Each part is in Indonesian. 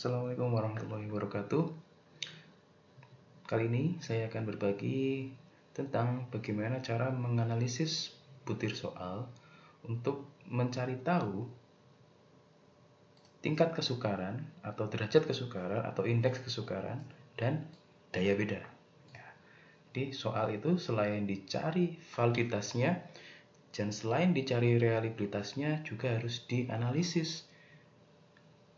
Assalamualaikum warahmatullahi wabarakatuh. Kali ini saya akan berbagi tentang bagaimana cara menganalisis butir soal untuk mencari tahu tingkat kesukaran atau derajat kesukaran atau indeks kesukaran dan daya beda. Jadi soal itu selain dicari validitasnya dan selain dicari reliabilitasnya juga harus dianalisis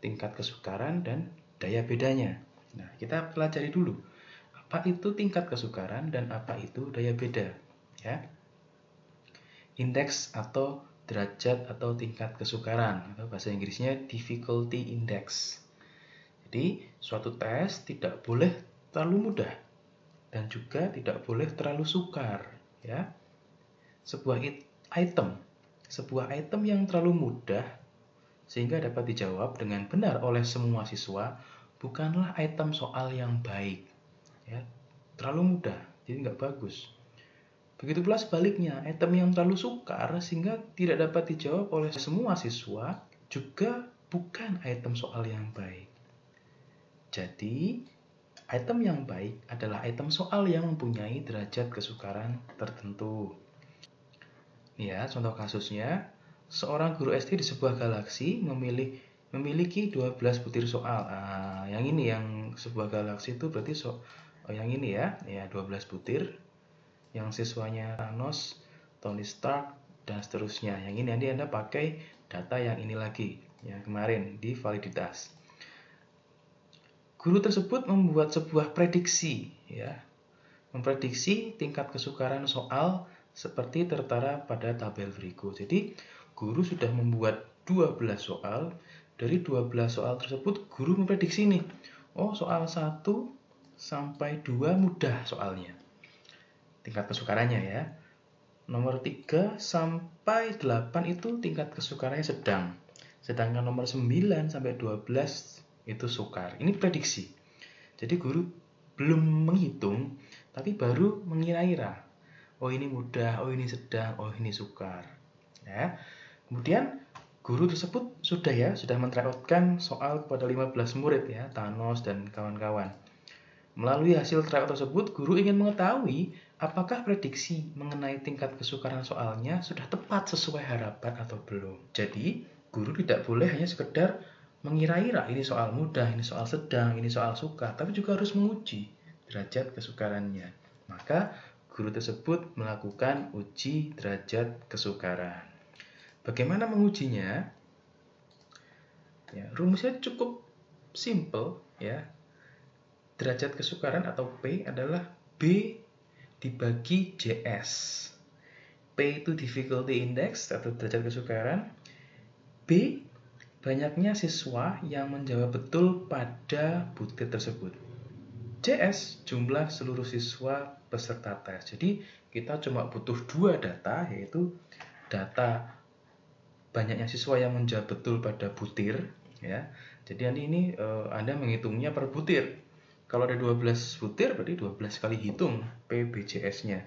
tingkat kesukaran dan daya bedanya. Nah, kita pelajari dulu apa itu tingkat kesukaran dan apa itu daya beda, ya. Indeks atau derajat atau tingkat kesukaran atau bahasa Inggrisnya difficulty index. Jadi, suatu tes tidak boleh terlalu mudah dan juga tidak boleh terlalu sukar, ya. Sebuah item yang terlalu mudah sehingga dapat dijawab dengan benar oleh semua siswa bukanlah item soal yang baik, ya. Terlalu mudah jadi nggak bagus. Begitu pula sebaliknya, item yang terlalu sukar sehingga tidak dapat dijawab oleh semua siswa juga bukan item soal yang baik. Jadi item yang baik adalah item soal yang mempunyai derajat kesukaran tertentu. Ya, contoh kasusnya, seorang guru SD di sebuah galaksi memiliki 12 butir soal. Yang ini yang sebuah galaksi itu berarti yang ini ya 12 butir. Yang siswanya Thanos, Tony Stark, dan seterusnya. Yang ini nanti Anda pakai data yang ini lagi, yang kemarin di validitas. Guru tersebut membuat sebuah prediksi, ya, memprediksi tingkat kesukaran soal seperti tertera pada tabel berikut. Jadi, guru sudah membuat 12 soal. Dari 12 soal tersebut, guru memprediksi nih, soal 1 sampai 2 mudah soalnya. Tingkat kesukarannya ya. Nomor 3 sampai 8 itu tingkat kesukarannya sedang. Sedangkan nomor 9 sampai 12 itu sukar. Ini prediksi. Jadi guru belum menghitung, tapi baru mengira-ira. Oh ini mudah, oh ini sedang, oh ini sukar. Ya. Kemudian guru tersebut sudah men-tryoutkan soal kepada 15 murid ya, Thanos dan kawan-kawan. Melalui hasil tryout tersebut, guru ingin mengetahui apakah prediksi mengenai tingkat kesukaran soalnya sudah tepat sesuai harapan atau belum. Jadi, guru tidak boleh hanya sekedar mengira-ira ini soal mudah, ini soal sedang, ini soal sukar, tapi juga harus menguji derajat kesukarannya. Maka, guru tersebut melakukan uji derajat kesukaran. Bagaimana mengujinya? Ya, rumusnya cukup simple ya. Derajat kesukaran atau P adalah B dibagi JS. P itu difficulty index atau derajat kesukaran. B banyaknya siswa yang menjawab betul pada butir tersebut. JS jumlah seluruh siswa peserta tes. Jadi kita cuma butuh 2 data, yaitu data banyaknya siswa yang menjawab betul pada butir ya. Jadi ini Anda menghitungnya per butir. Kalau ada 12 butir berarti 12 kali hitung PBJS-nya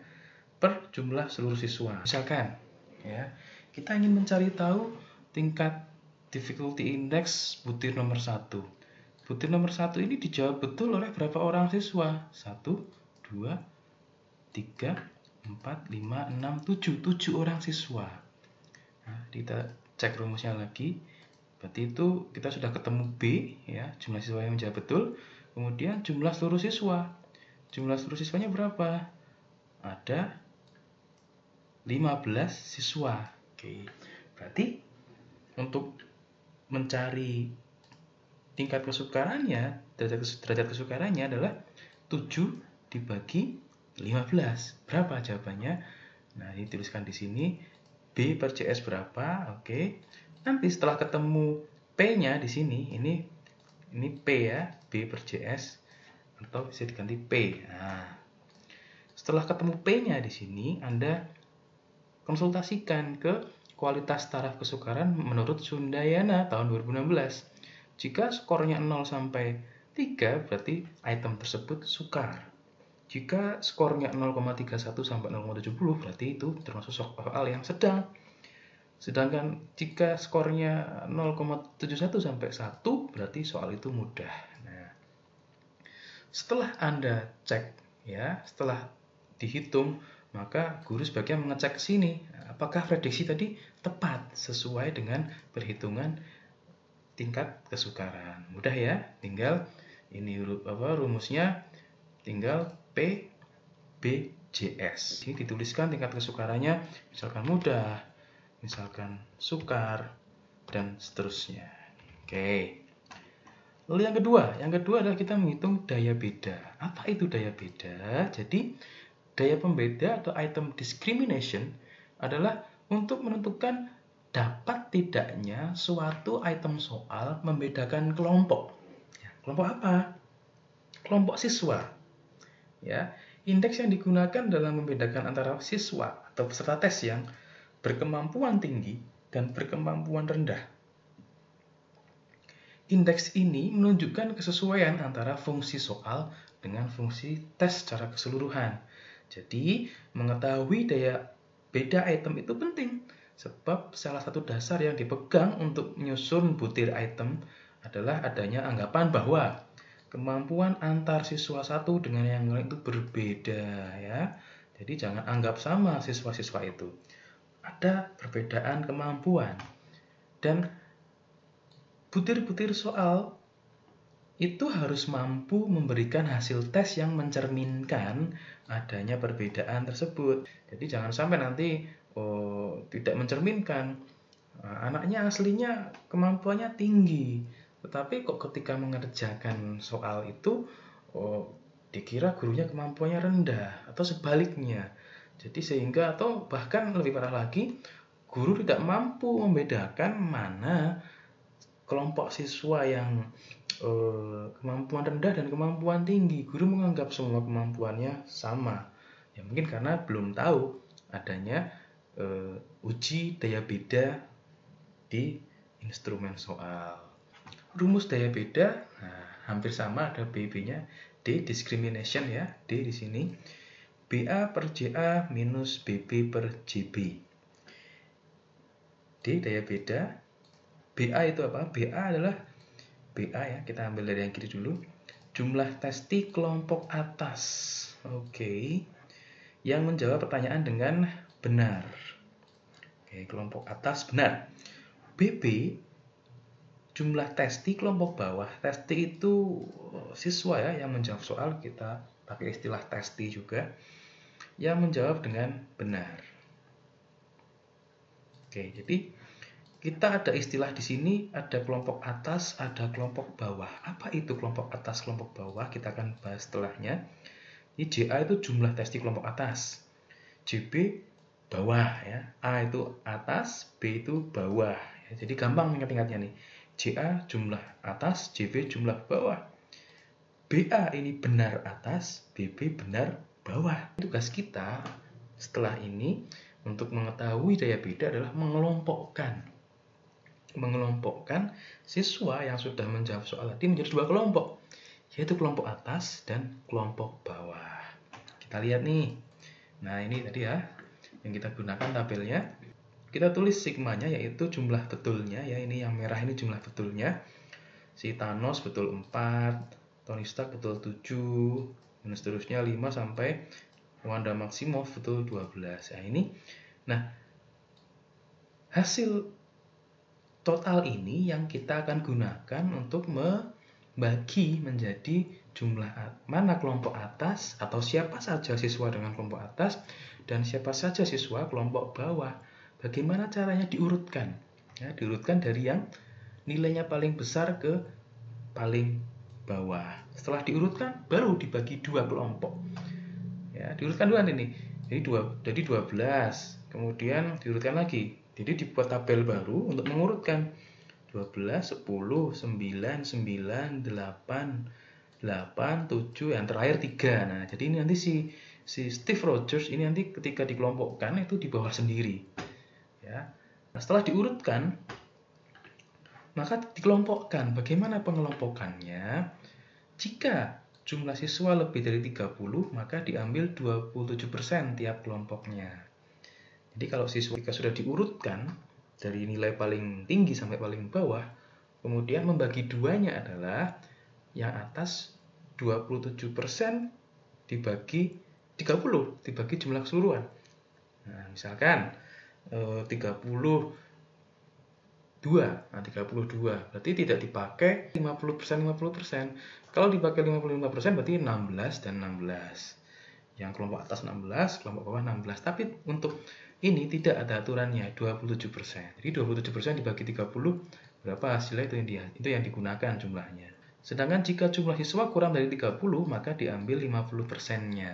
per jumlah seluruh siswa. Misalkan ya, kita ingin mencari tahu tingkat difficulty index butir nomor 1. Butir nomor 1 ini dijawab betul oleh berapa orang siswa? 1, 2, 3, 4, 5, 6, 7 orang siswa. Nah, kita cek rumusnya lagi. Berarti itu kita sudah ketemu B ya, jumlah siswa yang menjawab betul. Kemudian jumlah seluruh siswa. Jumlah seluruh siswanya berapa? Ada 15 siswa. Oke. Berarti untuk mencari tingkat kesukarannya, derajat kesukarannya adalah 7 dibagi 15. Berapa jawabannya? Nah, ini tuliskan di sini. B per CS berapa? Oke. Nanti setelah ketemu P-nya di sini, ini P ya, B per CS atau bisa diganti P. Nah, setelah ketemu P-nya di sini, Anda konsultasikan ke kualitas taraf kesukaran menurut Sundayana tahun 2016. Jika skornya 0 sampai 3 berarti item tersebut sukar. Jika skornya 0,31 sampai 0,70 berarti itu termasuk soal yang sedang. Sedangkan jika skornya 0,71 sampai 1 berarti soal itu mudah. Nah, setelah Anda cek ya, setelah dihitung, maka guru sebaiknya mengecek ke sini apakah prediksi tadi tepat sesuai dengan perhitungan tingkat kesukaran. Mudah ya, tinggal ini rumusnya tinggal P B JS. Ini dituliskan tingkat kesukarannya, misalkan mudah, misalkan sukar, dan seterusnya. Oke. Lalu yang kedua adalah kita menghitung daya beda. Apa itu daya beda? Jadi daya pembeda atau item discrimination adalah untuk menentukan dapat tidaknya suatu item soal membedakan kelompok. Kelompok apa? Kelompok siswa. Ya, indeks yang digunakan dalam membedakan antara siswa atau peserta tes yang berkemampuan tinggi dan berkemampuan rendah. Indeks ini menunjukkan kesesuaian antara fungsi soal dengan fungsi tes secara keseluruhan. Jadi, mengetahui daya beda item itu penting, sebab salah satu dasar yang dipegang untuk menyusun butir item adalah adanya anggapan bahwa kemampuan antar siswa satu dengan yang lain itu berbeda ya. Jadi jangan anggap sama siswa-siswa itu. Ada perbedaan kemampuan. Dan butir-butir soal itu harus mampu memberikan hasil tes yang mencerminkan adanya perbedaan tersebut. Jadi jangan sampai nanti tidak mencerminkan. Anaknya aslinya kemampuannya tinggi, tetapi kok ketika mengerjakan soal itu dikira gurunya kemampuannya rendah atau sebaliknya. Jadi sehingga atau bahkan lebih parah lagi, guru tidak mampu membedakan mana kelompok siswa yang kemampuan rendah dan kemampuan tinggi. Guru menganggap semua kemampuannya sama. Ya mungkin karena belum tahu adanya uji daya beda di instrumen soal. Rumus daya beda hampir sama, ada BB-nya, D discrimination ya, D di sini. BA per JA minus BB per JB. D daya beda. BA itu apa? BA adalah BA ya, kita ambil dari yang kiri dulu. Jumlah testi kelompok atas. Oke. Yang menjawab pertanyaan dengan benar. Oke, kelompok atas benar. BB jumlah testi kelompok bawah. Testi itu siswa ya yang menjawab soal, kita pakai istilah testi juga. Yang menjawab dengan benar. Oke, jadi kita ada istilah di sini, ada kelompok atas, ada kelompok bawah. Apa itu kelompok atas, kelompok bawah? Kita akan bahas setelahnya. Ini JA itu jumlah testi kelompok atas, JB bawah ya. A itu atas, B itu bawah. Ya, jadi gampang ingat-ingatnya nih. JA jumlah atas, JB jumlah bawah. BA ini benar atas, BB benar bawah. Tugas kita setelah ini untuk mengetahui daya beda adalah mengelompokkan siswa yang sudah menjawab soal tadi menjadi dua kelompok, yaitu kelompok atas dan kelompok bawah. Kita lihat nih. Nah, ini tadi ya yang kita gunakan tabelnya. Kita tulis sigmanya yaitu jumlah betulnya ya, ini yang merah ini jumlah betulnya. Si Thanos betul 4, Tony Stark betul 7, dan seterusnya 5 sampai Wanda Maximoff betul 12. Nah, ini. Nah, hasil total ini yang kita akan gunakan untuk membagi menjadi jumlah mana kelompok atas atau siapa saja siswa dengan kelompok atas dan siapa saja siswa kelompok bawah. Bagaimana caranya diurutkan? Ya, diurutkan dari yang nilainya paling besar ke paling bawah. Setelah diurutkan baru dibagi dua kelompok. Ya, diurutkan dulu ini. Jadi 12. Kemudian diurutkan lagi. Jadi dibuat tabel baru untuk mengurutkan 12, 10, 9, 9, 8, 8, 7, yang terakhir 3. Nah, jadi ini nanti si Steve Rogers ini nanti ketika dikelompokkan itu di bawah sendiri. Ya. Nah, setelah diurutkan, maka dikelompokkan. Bagaimana pengelompokannya? Jika jumlah siswa lebih dari 30, maka diambil 27% tiap kelompoknya. Jadi kalau siswa jika sudah diurutkan, dari nilai paling tinggi sampai paling bawah, kemudian membagi duanya adalah yang atas 27% dibagi 30, dibagi jumlah keseluruhan. Nah, misalkan 32. Nah, 32 berarti tidak dipakai 50%. Kalau dipakai 55% berarti 16 dan 16. Yang kelompok atas 16, kelompok bawah 16. Tapi untuk ini tidak ada aturannya, 27%. Jadi 27% dibagi 30, berapa hasilnya itu yang digunakan jumlahnya. Sedangkan jika jumlah siswa kurang dari 30, maka diambil 50%-nya.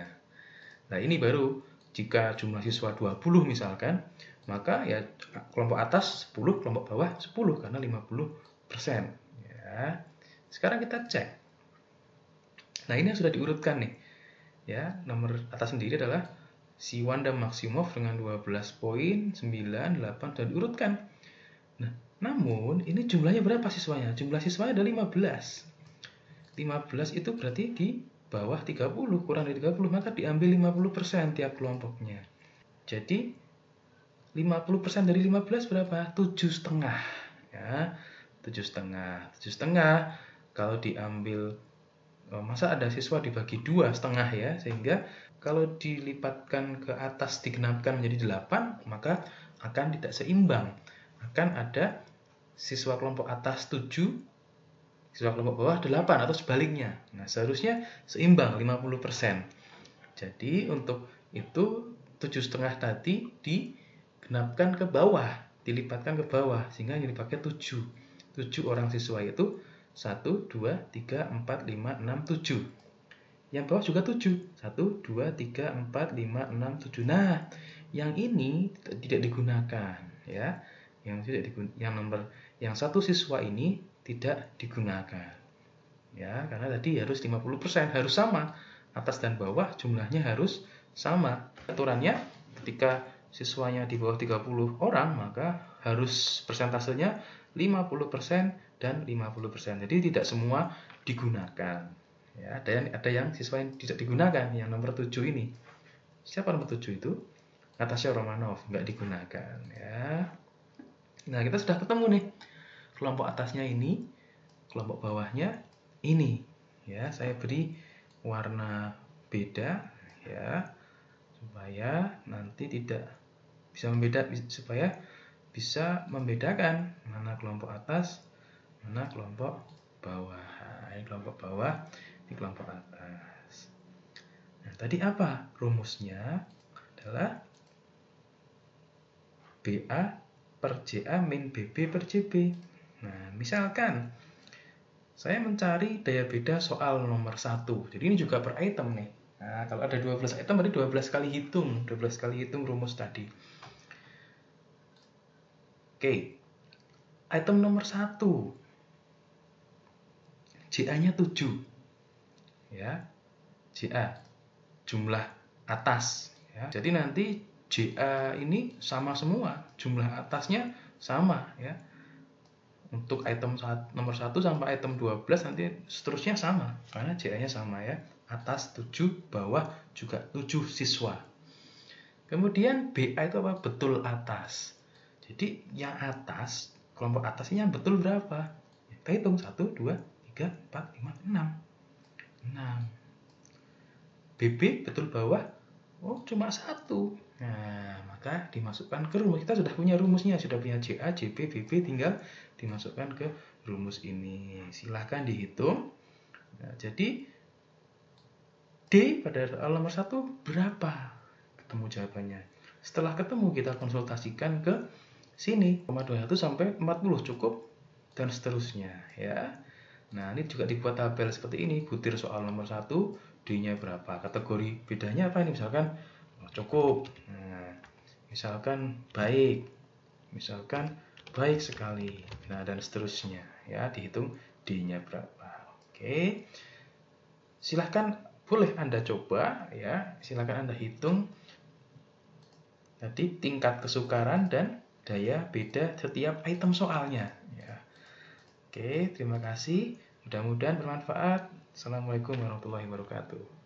Nah, ini baru jika jumlah siswa 20 misalkan, maka ya kelompok atas 10, kelompok bawah 10 karena 50%. Ya. Sekarang kita cek. Nah, ini yang sudah diurutkan nih. Ya, nomor atas sendiri adalah si Wanda Maximoff dengan 12,98 dan diurutkan. Nah, namun ini jumlahnya berapa siswanya? Jumlah siswanya ada 15. 15 itu berarti di bawah 30, kurang dari 30, maka diambil 50% tiap kelompoknya. Jadi 50% dari 15 berapa? 7,5. Ya, 7,5. 7,5 kalau diambil, masa ada siswa dibagi 2,5 ya, sehingga kalau dilipatkan ke atas digenapkan menjadi 8, maka akan tidak seimbang. Akan ada siswa kelompok atas 7, siswa kelompok bawah 8 atau sebaliknya. Nah, seharusnya seimbang 50%. Jadi untuk itu 7,5 tadi digenapkan ke bawah, dilipatkan ke bawah sehingga yang dipakai 7. 7 orang siswa itu 1, 2, 3, 4, 5, 6, 7. Yang bawah juga 7. 1, 2, 3, 4, 5, 6, 7. Nah, yang ini tidak digunakan ya. Yang satu siswa ini tidak digunakan. Ya, karena tadi harus 50%, harus sama. Atas dan bawah jumlahnya harus sama. Aturannya ketika siswanya di bawah 30 orang, maka harus persentasenya 50% dan 50%. Jadi tidak semua digunakan. Ya, ada yang siswa yang tidak digunakan, yang nomor 7 ini. Siapa nomor 7 itu? Natasha Romanoff, nggak digunakan. Ya. Nah, kita sudah ketemu nih. Kelompok atasnya ini, kelompok bawahnya ini. Ya, saya beri warna beda ya, supaya nanti tidak bisa supaya bisa membedakan mana kelompok atas, mana kelompok bawah. Ini kelompok bawah, ini kelompok atas. Nah, tadi apa rumusnya? Adalah BA per JA min BB per JB. Nah, misalkan saya mencari daya beda soal nomor 1. Jadi ini juga per item nih. Nah, kalau ada 12 item berarti 12 kali hitung. 12 kali hitung rumus tadi. Oke. Item nomor 1. JA-nya 7. Ya. JA. Jumlah atas. Ya. Jadi nanti JA ini sama semua. Jumlah atasnya sama. Ya. Untuk item nomor 1 sampai item 12 nanti seterusnya sama. Karena JA-nya sama ya. Atas 7, bawah juga 7 siswa. Kemudian BA itu apa? Betul atas. Jadi yang atas, kelompok atasnya betul berapa? Kita hitung 1, 2, 3, 4, 5, 6. 6. BB betul bawah? Oh, cuma 1. Nah, maka dimasukkan ke rumus. Kita sudah punya rumusnya, sudah punya JA, JB, BB, tinggal dimasukkan ke rumus ini. Silahkan dihitung. Nah, jadi D pada nomor 1 berapa? Ketemu jawabannya. Setelah ketemu kita konsultasikan ke sini, 21 sampai 40 cukup dan seterusnya ya. Nah, ini juga dibuat tabel seperti ini, butir soal nomor 1, D-nya berapa, kategori bedanya apa ini, misalkan cukup, nah, misalkan baik, misalkan baik sekali, nah dan seterusnya ya, dihitung D-nya berapa. Oke, silahkan boleh Anda coba ya, silahkan Anda hitung tadi tingkat kesukaran dan daya beda setiap item soalnya ya. Oke, terima kasih. Mudah-mudahan bermanfaat. Assalamualaikum warahmatullahi wabarakatuh.